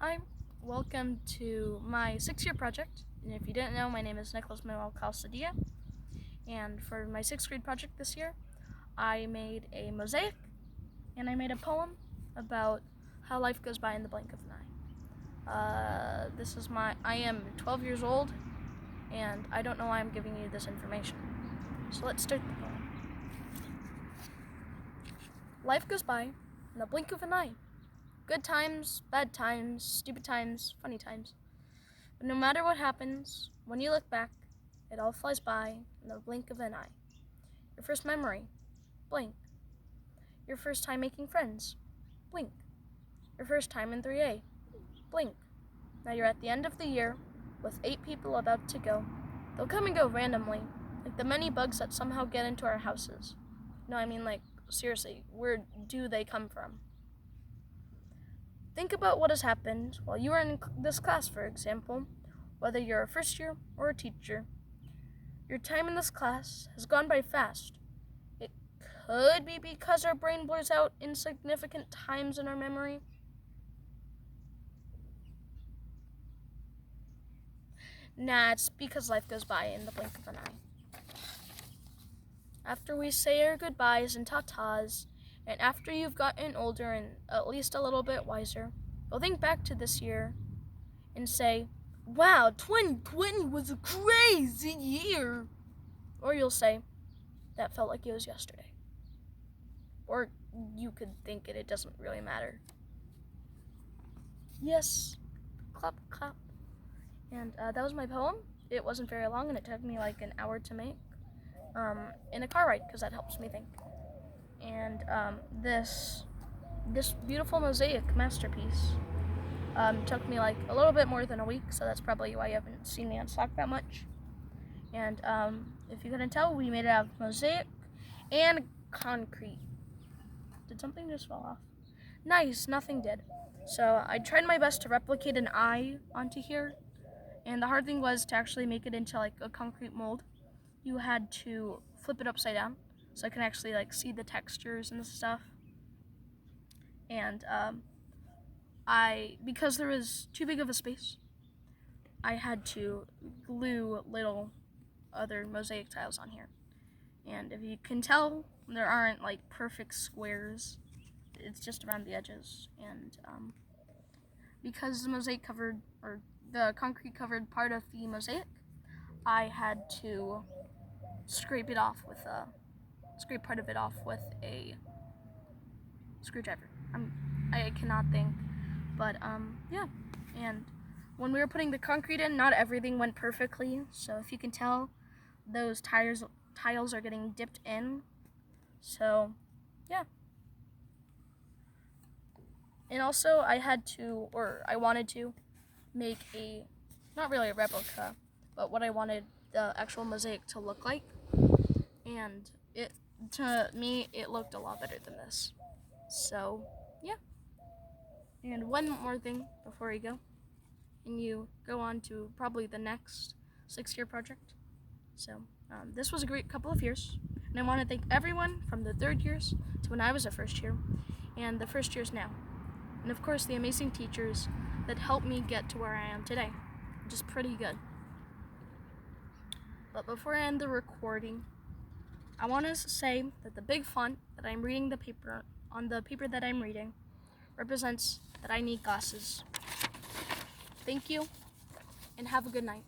Hi, welcome to my 6-year project. And if you didn't know, my name is Nicolas and for my 6th grade project this year, I made a mosaic and I made a poem about how life goes by in the blink of an eye. I am 12 years old and I don't know why I'm giving you this information. So let's start the poem. Life goes by in the blink of an eye. Good times, bad times, stupid times, funny times. But no matter what happens, when you look back, it all flies by in the blink of an eye. Your first memory, blink. Your first time making friends, blink. Your first time in 3A, blink. Now you're at the end of the year with 8 people about to go. They'll come and go randomly, like the many bugs that somehow get into our houses. No, I mean, seriously, where do they come from? Think about what has happened while you were in this class, for example, whether you're a first year or a teacher. Your time in this class has gone by fast. It could be because our brain blurs out insignificant times in our memory. Nah, it's because life goes by in the blink of an eye. After we say our goodbyes and ta-tas, and after you've gotten older and at least a little bit wiser, you'll think back to this year and say, wow, 2020 was a crazy year. Or you'll say, that felt like it was yesterday. Or you could think it doesn't really matter. Yes, clap, clap. And that was my poem. It wasn't very long and it took me like an hour to make in a car ride because that helps me think. And this beautiful mosaic masterpiece took me like a little bit more than a week, so that's probably why you haven't seen me on stock that much. And if you couldn't tell, we made it out of mosaic and concrete. Did something just fall off? Nice, nothing did. So I tried my best to replicate an eye onto here, and the hard thing was to actually make it into like a concrete mold. You had to flip it upside down so I can actually like see the textures and stuff. And because there was too big of a space, I had to glue little other mosaic tiles on here. And if you can tell, there aren't like perfect squares. It's just around the edges. And because the concrete covered part of the mosaic, I had to scrape part of it off with a screwdriver. I cannot think, but yeah. And when we were putting the concrete in, not everything went perfectly. So if you can tell, those tiles are getting dipped in. So yeah. And also I wanted to make not really a replica, but what I wanted the actual mosaic to look like. And to me, it looked a lot better than this. So yeah. And one more thing before you go, and you go on to probably the next 6-year project. So this was a great couple of years, and I want to thank everyone from the 3rd years to when I was a first year, and the first years now. And of course the amazing teachers that helped me get to where I am today, which is pretty good. But before I end the recording, I want to say that the big font that I'm reading the paper that I'm reading represents that I need glasses. Thank you, and have a good night.